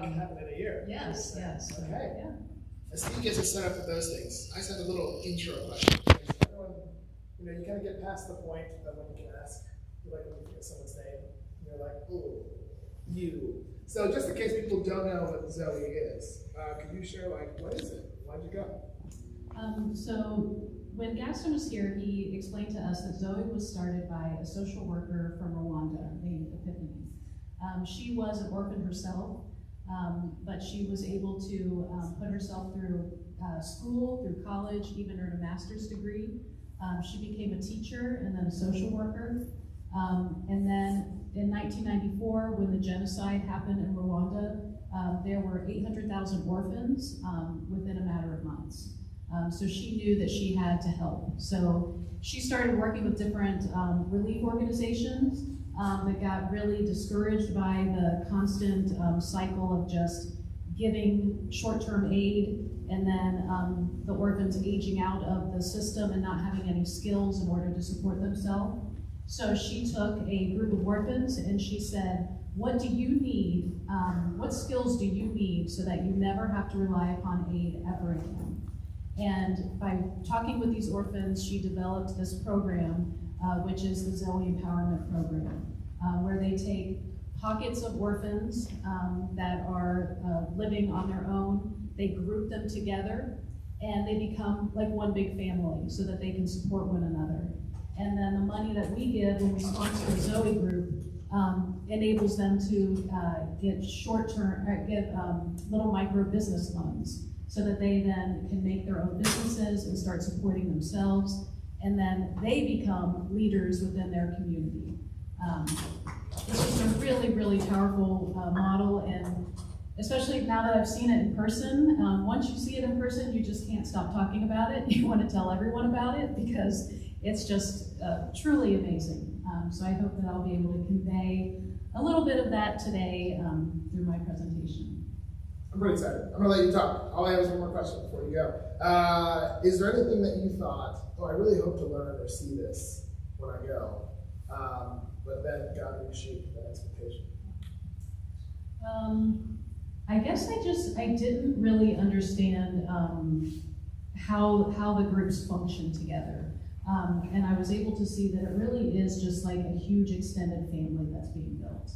can happen in a year. Yes, yes. Okay. Yeah. As Steve gets us set up with those things, I just have a little intro question. Everyone, you kind of get past the point of when you can ask, like when you forget someone's name, you're like, ooh, you. So just in case people don't know what Zoe is, could you share, what is it? Why'd you go? So when Gaston was here, he explained to us that Zoe was started by a social worker from Rwanda named Epiphany. She was an orphan herself, but she was able to put herself through school, through college, even earn a master's degree. She became a teacher and then a social worker. And then in 1994, when the genocide happened in Rwanda, there were 800,000 orphans within a matter of months. So she knew that she had to help. So she started working with different relief organizations that got really discouraged by the constant cycle of just giving short-term aid and then the orphans aging out of the system and not having any skills in order to support themselves. So she took a group of orphans and she said, what do you need? What skills do you need so that you never have to rely upon aid ever again? And by talking with these orphans, she developed this program, which is the Zoe Empowerment Program, where they take pockets of orphans that are living on their own, they group them together, and they become like one big family so that they can support one another. And then the money that we give when we sponsor the Zoe group enables them to get little micro business loans so that they then can make their own businesses and start supporting themselves. And then they become leaders within their community. It's just a really, really powerful model, and especially now that I've seen it in person, once you see it in person, you just can't stop talking about it. You want to tell everyone about it because it's just truly amazing. So I hope that I'll be able to convey a little bit of that today through my presentation. I'm pretty excited. I'm going to let you talk. All I have is one more question before you go. Is there anything that you thought, I really hope to learn or see this when I go, but then God reshaped that expectation? I guess I didn't really understand how the groups function together. And I was able to see that it really is just like a huge extended family that's being built.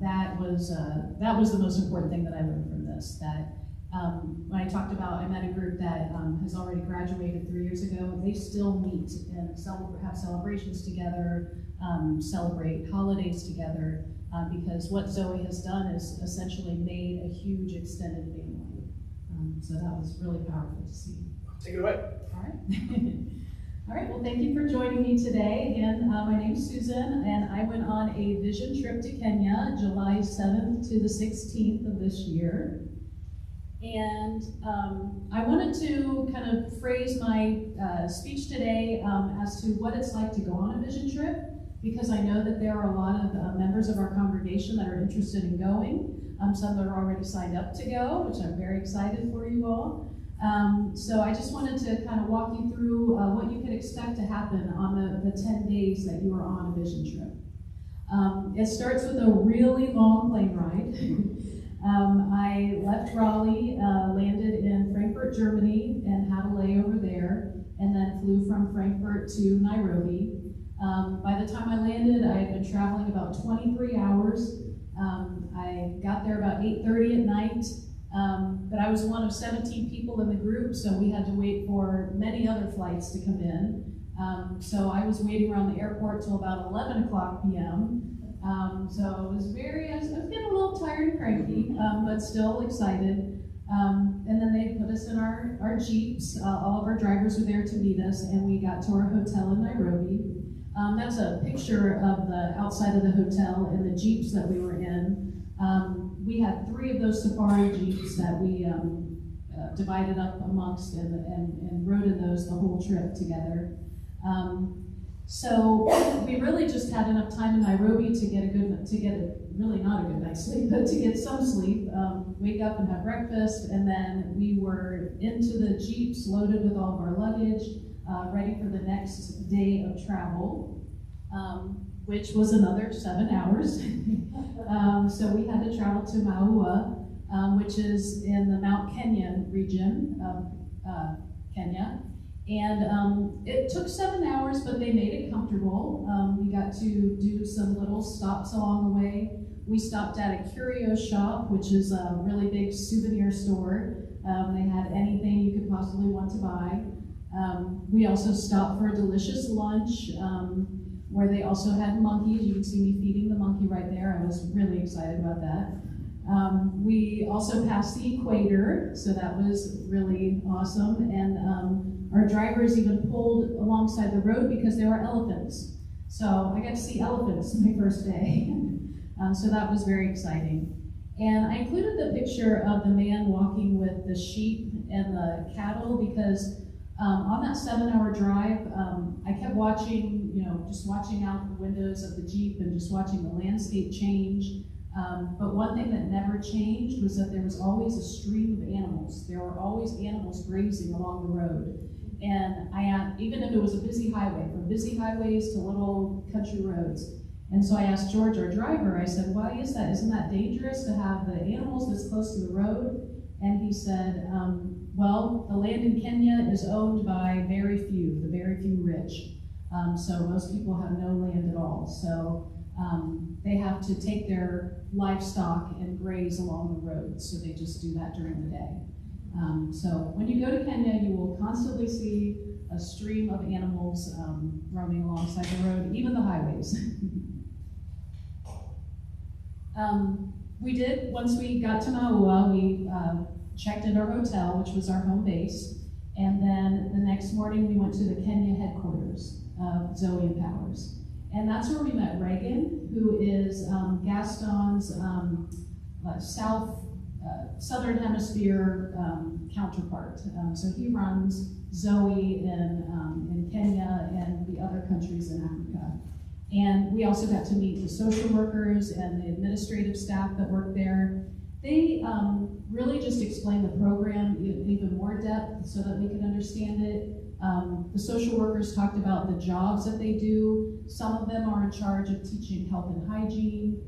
That was the most important thing that I learned from this. That when I talked about, I met a group that has already graduated 3 years ago. They still meet and have celebrations together, celebrate holidays together, because what Zoe has done is essentially made a huge extended family. So that was really powerful to see. Take it away. All right. All right, well, thank you for joining me today. Again, my name is Susan, and I went on a vision trip to Kenya, July 7th to the 16th of this year. And I wanted to kind of phrase my speech today as to what it's like to go on a vision trip, because I know that there are a lot of members of our congregation that are interested in going. Some that are already signed up to go, which I'm very excited for you all. So I just wanted to kind of walk you through what you could expect to happen on the 10 days that you are on a vision trip. It starts with a really long plane ride. I left Raleigh, landed in Frankfurt, Germany, and had a layover there, and then flew from Frankfurt to Nairobi. By the time I landed, I had been traveling about 23 hours. I got there about 8:30 at night. But I was one of 17 people in the group, so we had to wait for many other flights to come in. So I was waiting around the airport till about 11 o'clock p.m. So I was getting a little tired and cranky, but still excited. And then they put us in our Jeeps. All of our drivers were there to meet us, and we got to our hotel in Nairobi. That's a picture of the outside of the hotel and the Jeeps that we were in. We had 3 of those safari Jeeps that we divided up amongst and rode in those the whole trip together. So we really just had enough time in Nairobi to get really not a good night's sleep, but to get some sleep, wake up and have breakfast, and then we were into the Jeeps loaded with all of our luggage, ready for the next day of travel. Which was another 7 hours. So we had to travel to Maua, which is in the Mount Kenya region of Kenya. And it took 7 hours, but they made it comfortable. We got to do some little stops along the way. We stopped at a curio shop, which is a really big souvenir store. They had anything you could possibly want to buy. We also stopped for a delicious lunch where they also had monkeys. You can see me feeding the monkey right there. I was really excited about that. We also passed the equator, so that was really awesome. And our drivers even pulled alongside the road because there were elephants. So I got to see elephants my first day. So that was very exciting. And I included the picture of the man walking with the sheep and the cattle because on that 7-hour drive, I kept watching, just watching out the windows of the Jeep and just watching the landscape change. But one thing that never changed was that there was always a stream of animals. There were always animals grazing along the road. And even if it was a busy highway, from busy highways to little country roads. And so I asked George, our driver, I said, why is that? Isn't that dangerous to have the animals this close to the road? And he said, well, the land in Kenya is owned by the very few rich. So most people have no land at all. So they have to take their livestock and graze along the road. So they just do that during the day. So when you go to Kenya, you will constantly see a stream of animals roaming alongside the road, even the highways. Once we got to Maua, we checked into our hotel, which was our home base, and then the next morning we went to the Kenya headquarters of Zoe and Powers. And that's where we met Reagan, who is Gaston's Southern Hemisphere counterpart. So he runs Zoe in Kenya and the other countries in Africa. And we also got to meet the social workers and the administrative staff that work there. They really just explained the program in even more depth so that we could understand it. The social workers talked about the jobs that they do. Some of them are in charge of teaching health and hygiene.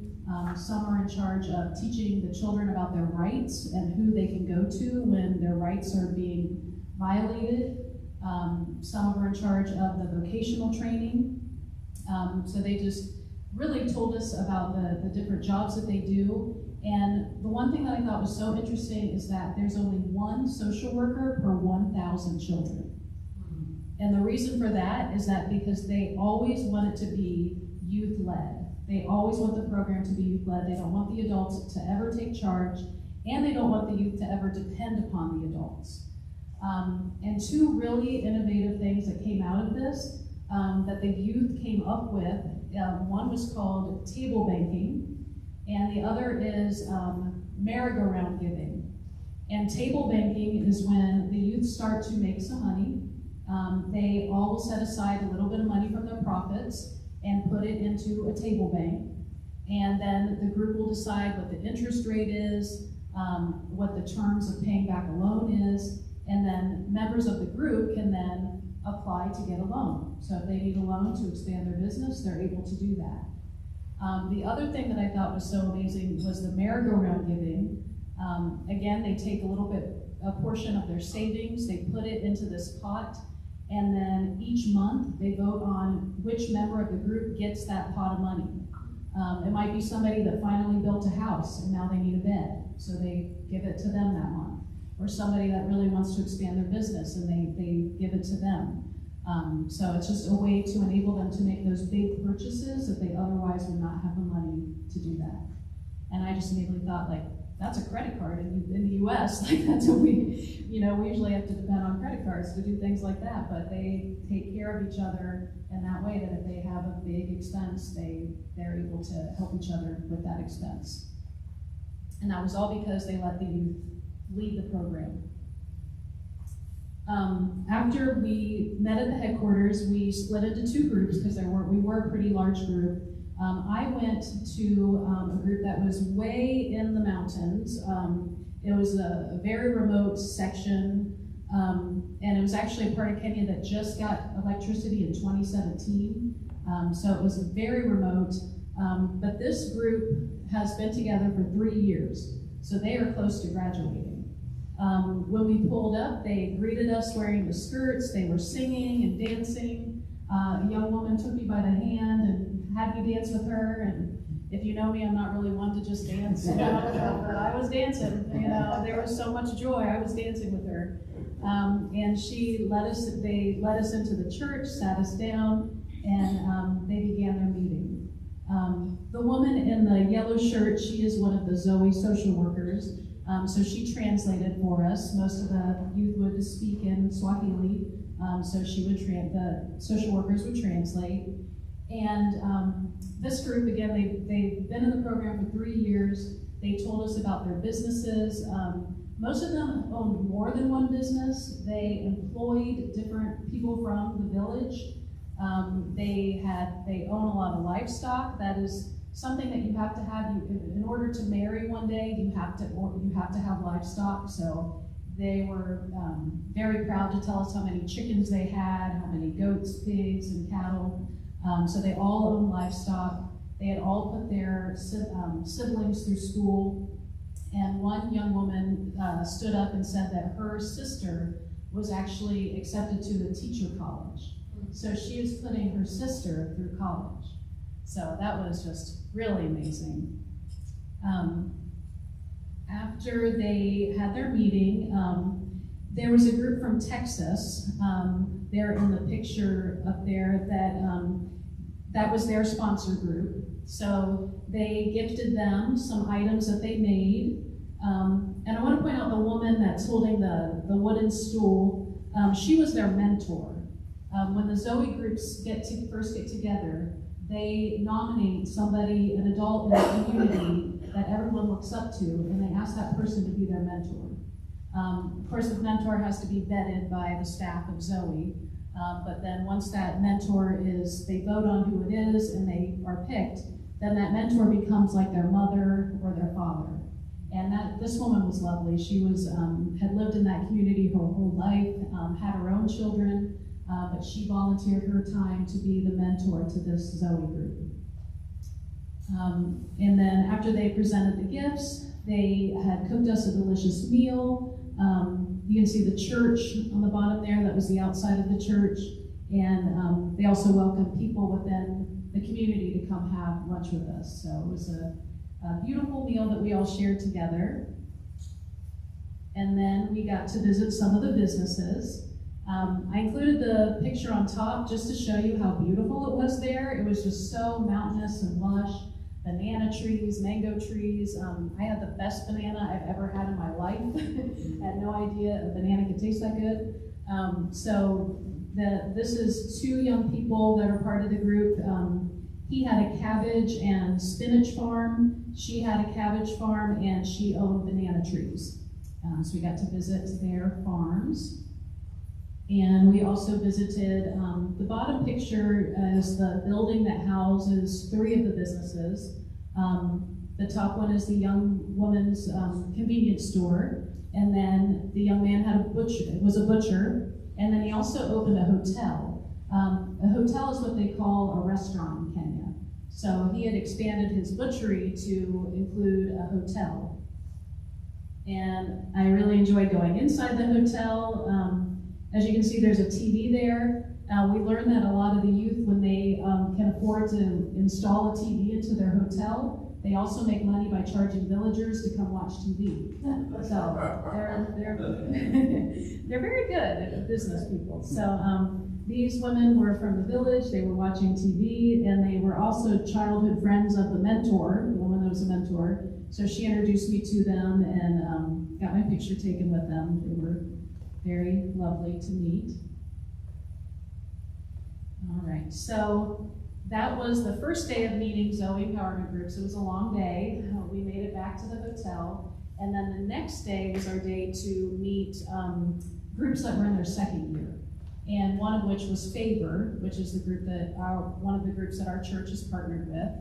Some are in charge of teaching the children about their rights and who they can go to when their rights are being violated. Some are in charge of the vocational training. So they just really told us about the different jobs that they do. And the one thing that I thought was so interesting is that there's only one social worker per 1,000 children. And the reason for that is that because they always want it to be youth-led. They always want the program to be youth-led. They don't want the adults to ever take charge, and they don't want the youth to ever depend upon the adults. And two really innovative things that came out of this that the youth came up with, one was called table banking, and the other is merry-go-round giving. And table banking is when the youth start to make some money. They all will set aside a little bit of money from their profits and put it into a table bank. And then the group will decide what the interest rate is, what the terms of paying back a loan is, and then members of the group can then apply to get a loan. So if they need a loan to expand their business, they're able to do that. The other thing that I thought was so amazing was the merry-go-round giving. Again, they take a portion of their savings, they put it into this pot, and then each month they vote on which member of the group gets that pot of money. It might be somebody that finally built a house and now they need a bed, so they give it to them that month. Or somebody that really wants to expand their business and they give it to them. So it's just a way to enable them to make those big purchases that they otherwise would not have the money to do that. And I just immediately thought, like, that's a credit card in the US, like that's what we usually have to depend on credit cards to do things like that, but they take care of each other in that way that if they have a big expense, they're able to help each other with that expense. And that was all because they let the youth lead the program. After we met at the headquarters, we split into two groups because we were a pretty large group. I went to a group that was way in the mountains. It was a very remote section, and it was actually a part of Kenya that just got electricity in 2017. So it was very remote. But this group has been together for 3 years, so they are close to graduating. When we pulled up, they greeted us wearing the skirts, they were singing and dancing. A young woman took me by the hand and had me dance with her, and if you know me, I'm not really one to just dance, but I was dancing, there was so much joy, I was dancing with her. And they led us into the church, sat us down, and they began their meeting. The woman in the yellow shirt, she is one of the Zoe social workers, so she translated for us. Most of the youth would speak in Swahili, so the social workers would translate. And this group, again, they've been in the program for 3 years. They told us about their businesses. Most of them owned more than one business. They employed different people from the village. They own a lot of livestock. That is something that you have to have. In order to marry one day, you have to have livestock. So they were very proud to tell us how many chickens they had, how many goats, pigs, and cattle. So they all own livestock. They had all put their siblings through school. And one young woman stood up and said that her sister was actually accepted to the teacher college. So she is putting her sister through college. So that was just really amazing. After they had their meeting, there was a group from Texas. They're in the picture up there that was their sponsor group. So they gifted them some items that they made. And I want to point out the woman that's holding the wooden stool. She was their mentor. When the Zoe groups first get together, they nominate somebody, an adult in the community that everyone looks up to, and they ask that person to be their mentor. Of course, the mentor has to be vetted by the staff of Zoe, but then once that mentor they vote on who it is and they are picked, then that mentor becomes like their mother or their father. And this woman was lovely. She had lived in that community her whole life, had her own children, but she volunteered her time to be the mentor to this Zoe group. And then after they presented the gifts, they had cooked us a delicious meal. You can see the church on the bottom there. That was the outside of the church. And they also welcomed people within the community to come have lunch with us. So it was a beautiful meal that we all shared together. And then we got to visit some of the businesses. I included the picture on top just to show you how beautiful it was there. It was just so mountainous and lush. Banana trees, mango trees. I had the best banana I've ever had in my life. I had no idea a banana could taste that good. This is 2 young people that are part of the group. He had a cabbage and spinach farm. She had a cabbage farm, and she owned banana trees. So we got to visit their farms. And we also visited, the bottom picture is the building that houses 3 of the businesses. The top one is the young woman's convenience store, and then the young man was a butcher, and then he also opened a hotel. A hotel is what they call a restaurant in Kenya. So he had expanded his butchery to include a hotel. And I really enjoyed going inside the hotel. As you can see, there's a TV there. We learned that a lot of the youth, when they can afford to install a TV into their hotel, they also make money by charging villagers to come watch TV. So they're very good at business people. So these women were from the village. They were watching TV, and they were also childhood friends of the mentor, the woman that was a mentor. So she introduced me to them and got my picture taken with them. They were very lovely to meet. All right, so that was the first day of meeting Zoe Empowerment Groups. It was a long day. We made it back to the hotel. And then the next day was our day to meet groups that were in their second year. And one of which was Favor, which is the group one of the groups that our church is partnered with.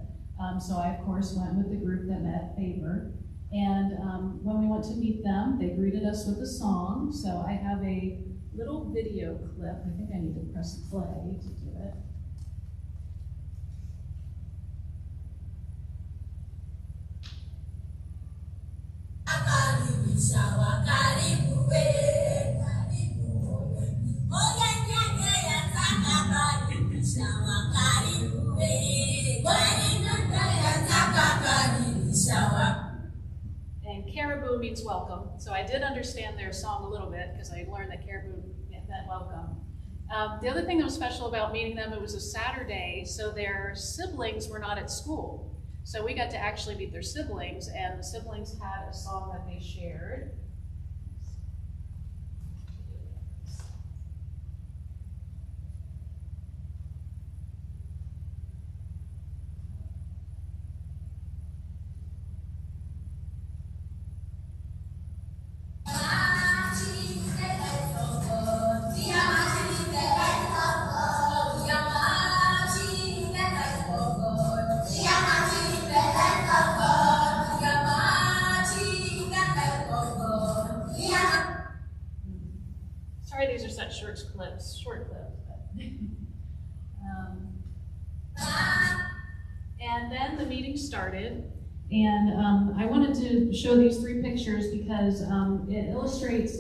So I, of course, went with the group that met Favor. And when we went to meet them, they greeted us with a song. So I have a little video clip. I think I need to press play to do it. caribou means welcome, so I did understand their song a little bit because I learned that caribou meant welcome. The other thing that was special about meeting them, it was a Saturday, so their siblings were not at school. So we got to actually meet their siblings, and the siblings had a song that they shared. Sorry, these are such short clips. And then the meeting started, and I wanted to show these 3 pictures because it illustrates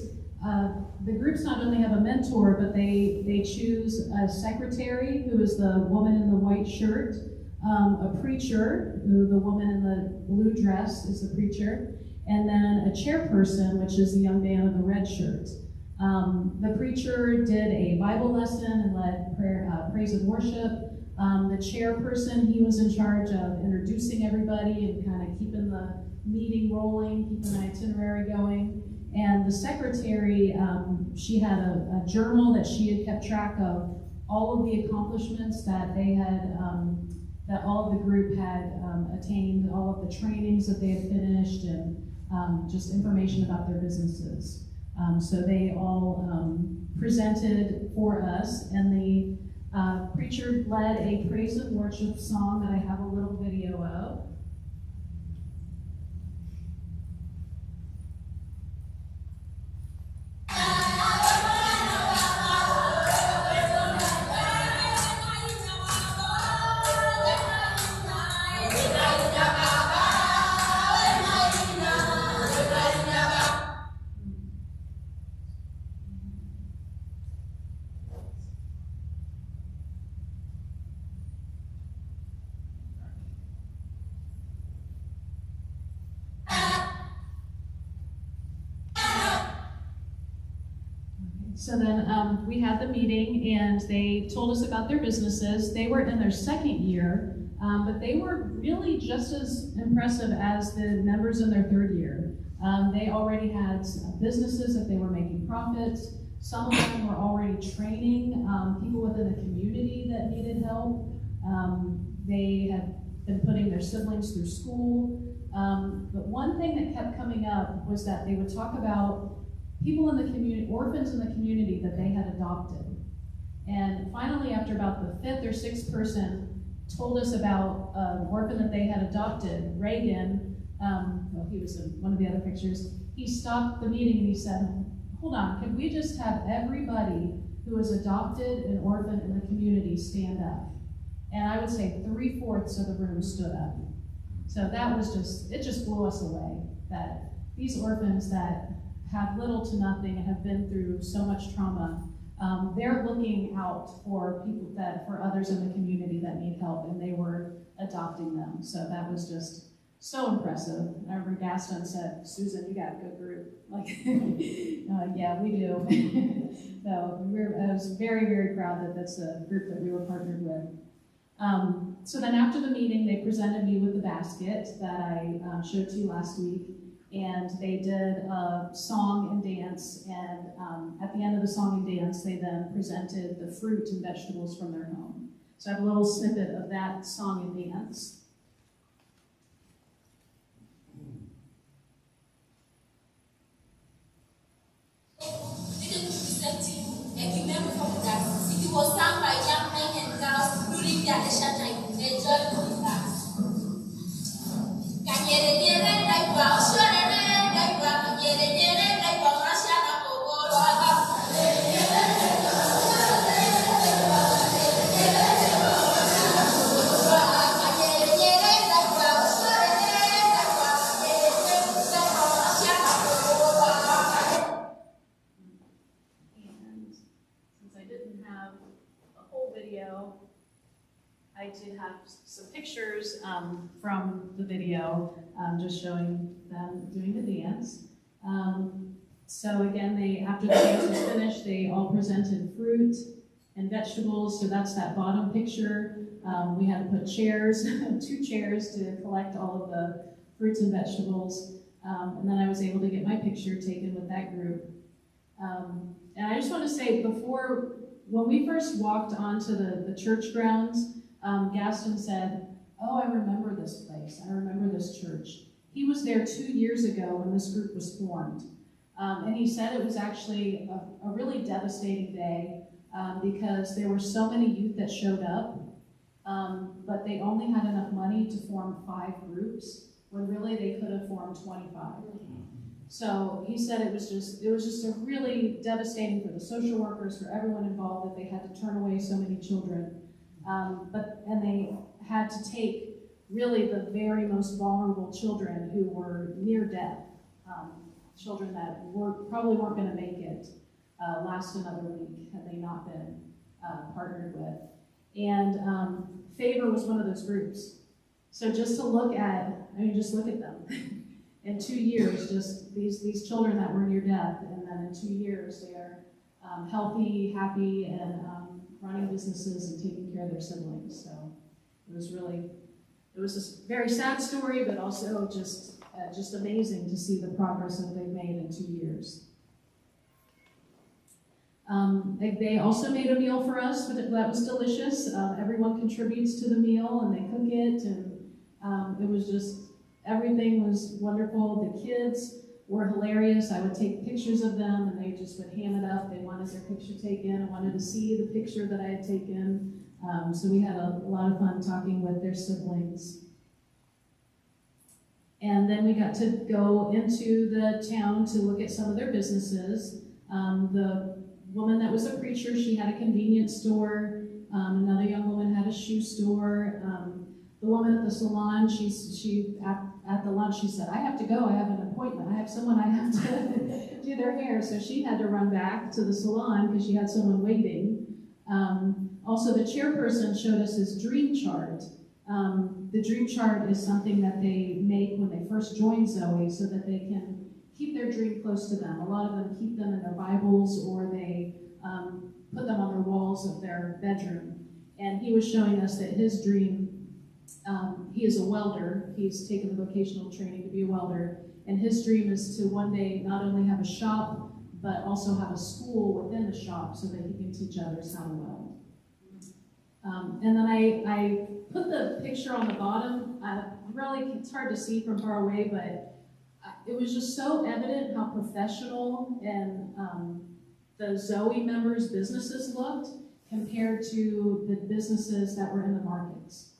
the groups not only have a mentor, but they choose a secretary, who is the woman in the white shirt, a preacher, who the woman in the blue dress is the preacher, and then a chairperson, which is the young man in the red shirt. The preacher did a Bible lesson and led prayer, praise and worship. The chairperson, he was in charge of introducing everybody and kind of keeping the meeting rolling, keeping the itinerary going. And the secretary, she had a journal that she had kept track of all of the accomplishments that they had, that all of the group had attained, all of the trainings that they had finished, and just information about their businesses. So they all presented for us, and the preacher led a praise and worship song that I have a little video of. So then we had the meeting, and they told us about their businesses. They were in their 2nd year, but they were really just as impressive as the members in their 3rd year. They already had businesses that they were making profits. Some of them were already training people within the community that needed help. They had been putting their siblings through school. But one thing that kept coming up was that they would talk about people in the community, orphans in the community that they had adopted. And finally, after about the 5th or 6th person told us about an orphan that they had adopted, Reagan, well, he was in one of the other pictures, he stopped the meeting and he said, hold on, could we just have everybody who has adopted an orphan in the community stand up? And I would say 3/4 of the room stood up. So that was it just blew us away, that these orphans that have little to nothing and have been through so much trauma, they're looking out for people for others in the community that need help, and they were adopting them. So that was just so impressive. I remember Gaston said, Susan, you got a good group. Like, yeah, we do. So I was very, very proud that that's a group that we were partnered with. So then after the meeting, they presented me with the basket that I showed to you last week. And they did a song and dance, and at the end of the song and dance, they then presented the fruit and vegetables from their home. So I have a little snippet of that song and dance. It was sung by young men and girls during their leisure time. They enjoyed the class. I did have some pictures from the video, just showing them doing the dance. So again, after the dance was finished, they all presented fruit and vegetables. So that's that bottom picture. We had to put chairs, 2 chairs to collect all of the fruits and vegetables. And then I was able to get my picture taken with that group. And I just want to say, when we first walked onto the church grounds, Gaston said, "Oh, I remember this place. I remember this church." He was there 2 years ago when this group was formed. And he said it was actually a really devastating day because there were so many youth that showed up, but they only had enough money to form 5 groups, when really they could have formed 25. So he said it was just a really devastating for the social workers, for everyone involved, that they had to turn away so many children. And they had to take really the very most vulnerable children who were near death, children that probably weren't going to make it last another week had they not been partnered with. And Favor was one of those groups. So just look at them. In 2 years, just these children that were near death, and then in 2 years they are healthy, happy, and running businesses and taking care of their siblings. So it was a very sad story, but also just amazing to see the progress that they've made in 2 years. They also made a meal for us, but that was delicious. Everyone contributes to the meal, and they cook it, and it was just, everything was wonderful. The kids were hilarious. I would take pictures of them, and they just would ham it up. They wanted their picture taken. I wanted to see the picture that I had taken. So we had a lot of fun talking with their siblings. And then we got to go into the town to look at some of their businesses. The woman that was a preacher, she had a convenience store. Another young woman had a shoe store. The woman at the salon, at the lunch, she said, "I have to go, I have an appointment. I have someone I have to do their hair." So she had to run back to the salon because she had someone waiting. Also, the chairperson showed us his dream chart. The dream chart is something that they make when they first join Zoe so that they can keep their dream close to them. A lot of them keep them in their Bibles, or they put them on their walls of their bedroom. And he was showing us that his dream, he is a welder. He's taken the vocational training to be a welder. And his dream is to one day not only have a shop, but also have a school within the shop so that he can teach others how to weld. And then I put the picture on the bottom. Really, it's hard to see from far away, but it was just so evident how professional and the Zoe members' businesses looked compared to the businesses that were in the markets.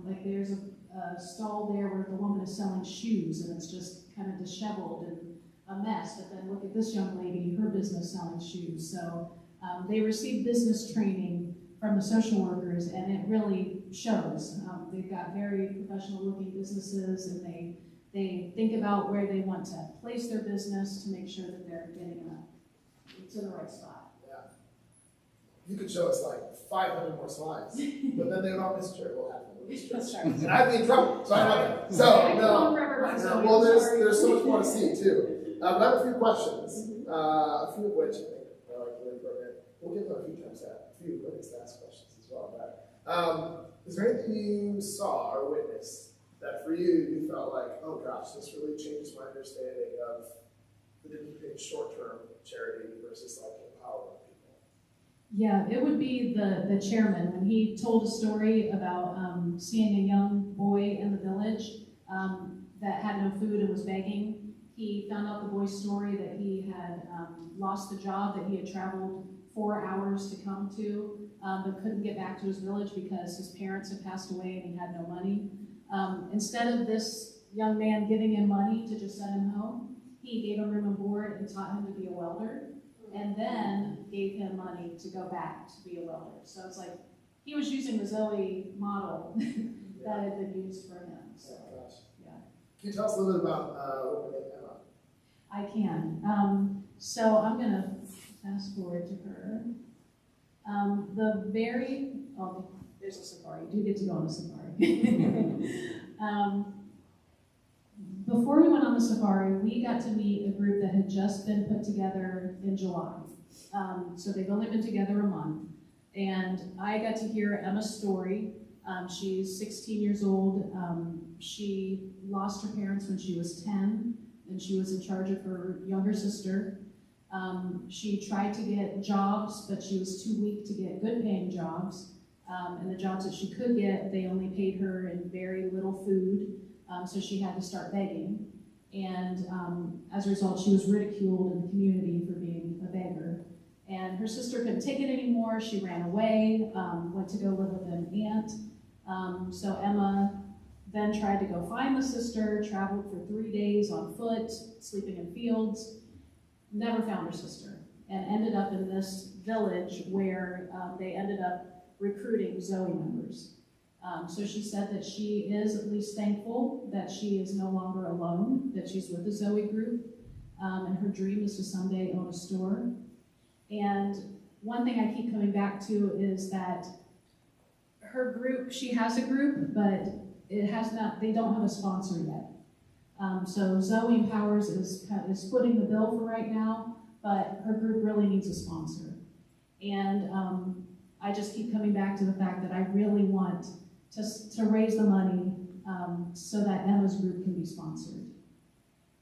Like there's a stall there where the woman is selling shoes, and it's just kind of disheveled and a mess. But then look at this young lady, her business selling shoes. So they received business training from the social workers, and it really shows. They've got very professional-looking businesses, and they think about where they want to place their business to make sure that they're getting to the right spot. Yeah. You could show us like 500 more slides, but then they would all miss church. What happened with this church? And I'd be in trouble, so I like it. So, no. Well, there's so much more to see, too. But I have a few questions, a few of which I think are like really appropriate. We'll give them a few minutes to ask questions as well. But is there anything you saw or witnessed that for you felt like, oh gosh, this really changes my understanding of the difference between short-term charity versus like empowering people? Yeah, it would be the chairman. When he told a story about seeing a young boy in the village that had no food and was begging, he found out the boy's story that he had lost the job that he had traveled 4 hours to come to, but couldn't get back to his village because his parents had passed away and he had no money. Instead of this young man giving him money to just send him home, he gave him room and board and taught him to be a welder, and then gave him money to go back to be a welder. So it's like he was using the Zoe model that had been used for him. So, yeah. Can you tell us a little bit about what we're getting Emma? I can. So I'm going to fast forward to her. there's a safari. You do get to go on a safari. Before we went on the safari, we got to meet a group that had just been put together in July. So they've only been together a month. And I got to hear Emma's story. She's 16 years old. She lost her parents when she was 10, and she was in charge of her younger sister. She tried to get jobs, but she was too weak to get good paying jobs. And the jobs that she could get, they only paid her in very little food, so she had to start begging. And as a result, she was ridiculed in the community for being a beggar. And her sister couldn't take it anymore. She ran away, went to go live with an aunt. So Emma then tried to go find the sister, traveled for 3 days on foot, sleeping in fields, never found her sister, and ended up in this village where they ended up recruiting Zoe members. So she said that she is at least thankful that she is no longer alone, that she's with the Zoe group, and her dream is to someday own a store. And one thing I keep coming back to is that her group, she has a group, but they don't have a sponsor yet. So Zoe Empowers is footing the bill for right now, but her group really needs a sponsor. And I just keep coming back to the fact that I really want to raise the money so that Emma's group can be sponsored.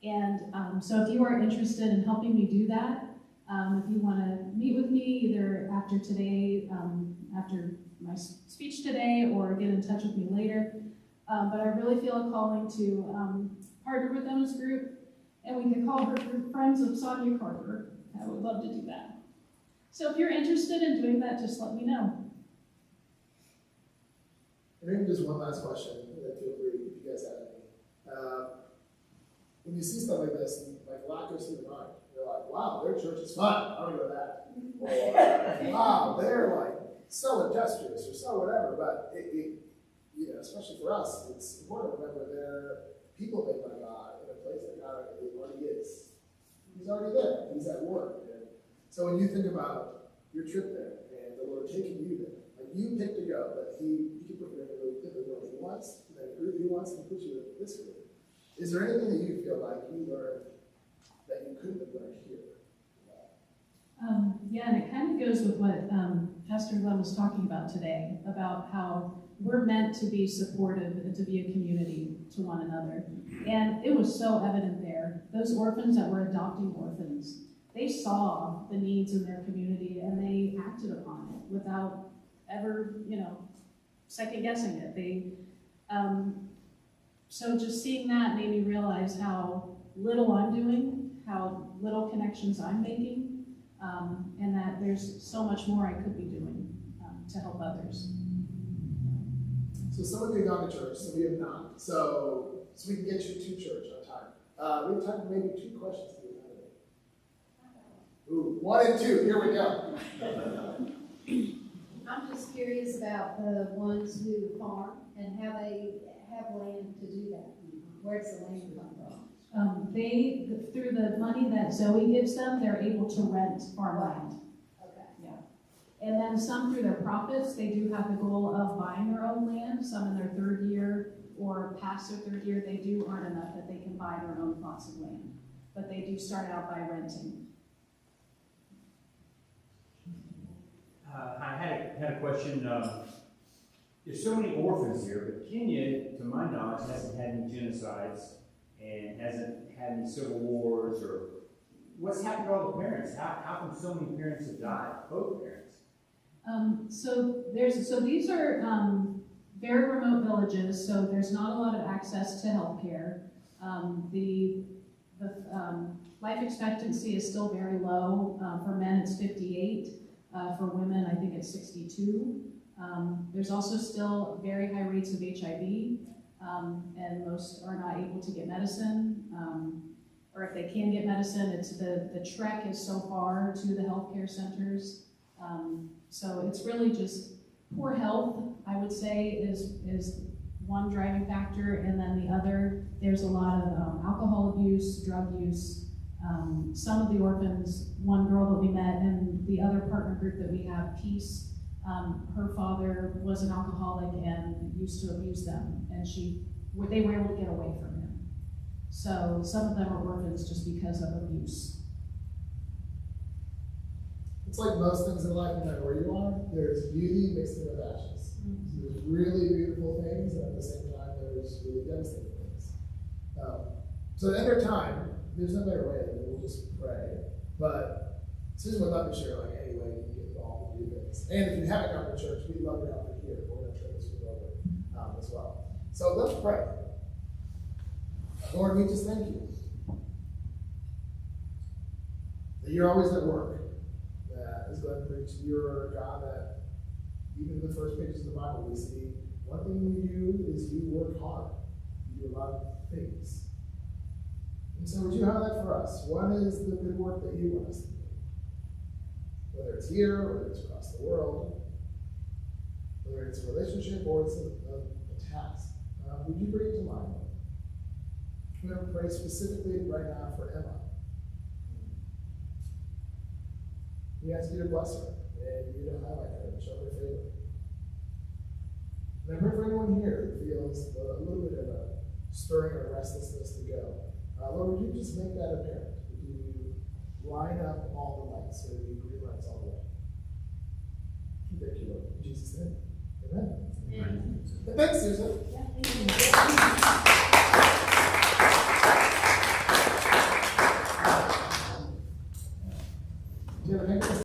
And so if you are interested in helping me do that, if you want to meet with me either after today, after my speech today, or get in touch with me later, but I really feel a calling to partner with Emma's group, and we could call her group Friends of Sonia Carter. I would love to do that. So if you're interested in doing that, just let me know. And maybe just one last question, and then feel free if you guys have any. When you see stuff like this, like a lot goes through the mind. You're like, wow, their church is fun. I want to go to that. Or, wow, they're like so industrious or so whatever. But especially for us, it's important to remember they're people made by God in a place that God already is. He's already there. He's at work. And so when you think about your trip there and the Lord taking you there, like you picked to go, but He can put you in a really different world He wants, and then He wants to put you in this group. Is there anything that you feel like you learned that you couldn't have learned here? Yeah, and it kind of goes with what Pastor Glenn was talking about today, about how we're meant to be supportive and to be a community to one another. And it was so evident there. Those orphans that were adopting orphans, they saw the needs in their community and they acted upon it without ever, second guessing it. So just seeing that made me realize how little I'm doing, how little connections I'm making, and that there's so much more I could be doing to help others. So some of you have gone to church, some of you have not. So we can get you to church on time. We have time for maybe 2 questions to get out of it. Ooh, 1 and 2, here we go. I'm just curious about the ones who farm and how they have land to do that. Where does the land come from? Through the money that Zoe gives them, they're able to rent farmland. Okay. Yeah. And then some through their profits, they do have the goal of buying their own land. Some in their 3rd year or past their 3rd year, they do earn enough that they can buy their own plots of land. But they do start out by renting. I had a question. There's so many orphans here, but Kenya, to my knowledge, hasn't had any genocides and hasn't had any civil wars, or what's happened to all the parents? How come so many parents have died, both parents? So these are very remote villages, so there's not a lot of access to healthcare. The life expectancy is still very low. For men, it's 58. For women, I think it's 62. There's also still very high rates of HIV, and most are not able to get medicine. Or if they can get medicine, it's the trek is so far to the healthcare centers. So it's really just poor health, I would say, is one driving factor, and then the other, there's a lot of alcohol abuse, drug use. Some of the orphans, one girl that we met, and the other partner group that we have, Peace, Her father was an alcoholic and used to abuse them, and they were able to get away from him. So some of them are orphans just because of abuse. It's like most things in life, no matter where you are, there's beauty mixed in with ashes. So there's really beautiful things, and at the same time, there's really devastating things. So at every time, there's no better way than we'll just pray. But Susan would love to share like any way you can get involved and do things. And if you haven't come to church, we'd love your help here. We're going to turn this room over as well. So let's pray. Lord, we just thank you that you're always at work. That, as Glenn preached, you're a God that even in the first pages of the Bible we see one thing you do is you work hard. You do a lot of things. And so would you highlight for us, what is the good work that you want us to do? Whether it's here, whether it's across the world, whether it's a relationship or it's a task. Would you bring it to mind? I'm going to pray specifically right now for Emma. We ask you to bless her and you to highlight her and show her favor. And I pray for anyone here who feels a little bit of a stirring or restlessness to go. Lord, would you just make that apparent? Would you line up all the lights so that we green lights all the way? Thank you, Lord. In Jesus' name. Amen. Amen. Thanks, Susan. Yeah, thank you.